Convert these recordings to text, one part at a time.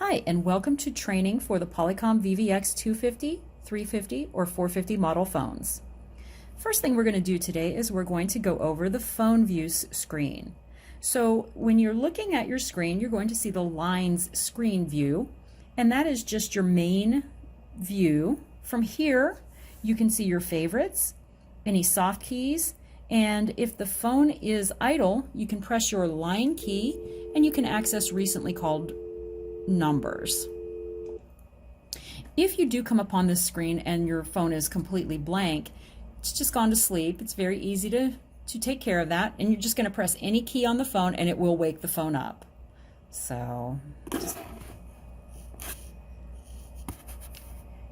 Hi, and welcome to training for the Polycom VVX 250, 350, or 450 model phones. First thing we're going to do today is we're going to go over the phone views screen. So when you're looking at your screen, you're going to see the lines screen view, and that is just your main view. From here, you can see your favorites, any soft keys, and if the phone is idle, you can press your line key and you can access recently called numbers. If you do come upon this screen and your phone is completely blank, it's just gone to sleep, it's very easy to take care of that, and you're just going to press any key on the phone and it will wake the phone up. So,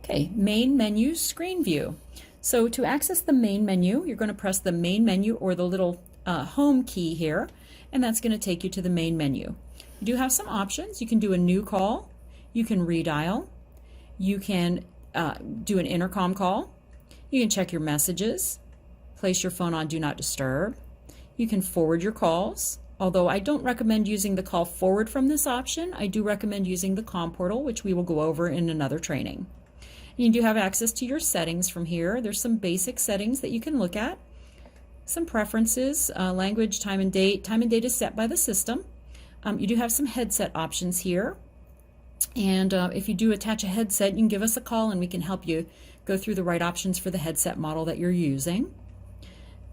okay, main menu screen view. So to access the main menu, you're going to press the main menu or the little home key here, and that's going to take you to the main menu. You do have some options. You can do a new call, you can redial, you can do an intercom call, you can check your messages, place your phone on Do Not Disturb, you can forward your calls, although I don't recommend using the call forward from this option. I do recommend using the COM portal, which we will go over in another training. You do have access to your settings from here. There's some basic settings that you can look at, some preferences, language, time and date. Time and date is set by the system. You do have some headset options here, and if you do attach a headset, you can give us a call and we can help you go through the right options for the headset model that you're using.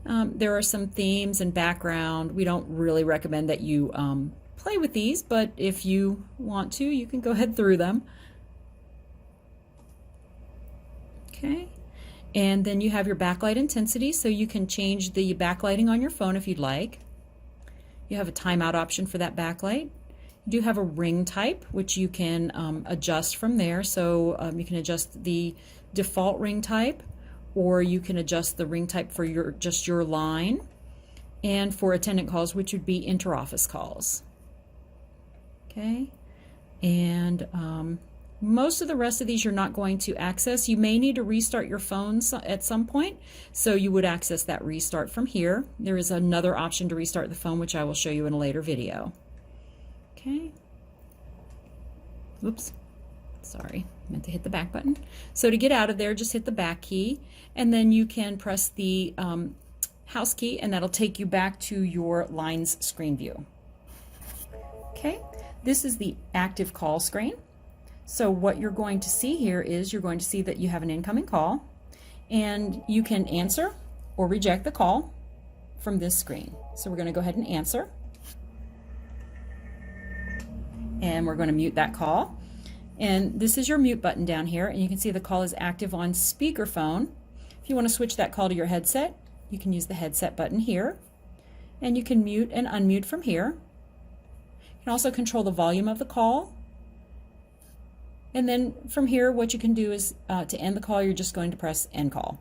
There are some themes and background. We don't really recommend that you play with these, but if you want to, you can go ahead through them. Okay, and then you have your backlight intensity, so you can change the backlighting on your phone if you'd like. You have a timeout option for that backlight. You do have a ring type, which you can adjust from there. So you can adjust the default ring type, or you can adjust the ring type for just your line, and for attendant calls, which would be interoffice calls. Okay, and most of the rest of these you're not going to access. You may need to restart your phones at some point, so you would access that restart from here. There is another option to restart the phone, which I will show you in a later video. Okay. Oops. Sorry, meant to hit the back button. So to get out of there, just hit the back key, and then you can press the house key, and that'll take you back to your lines screen view. Okay, this is the active call screen. So what you're going to see here is you're going to see that you have an incoming call, and you can answer or reject the call from this screen. So we're going to go ahead and answer, and we're going to mute that call. And this is your mute button down here, and you can see the call is active on speakerphone. If you want to switch that call to your headset, you can use the headset button here, and you can mute and unmute from here. You can also control the volume of the call. And then from here, what you can do is to end the call, you're just going to press end call.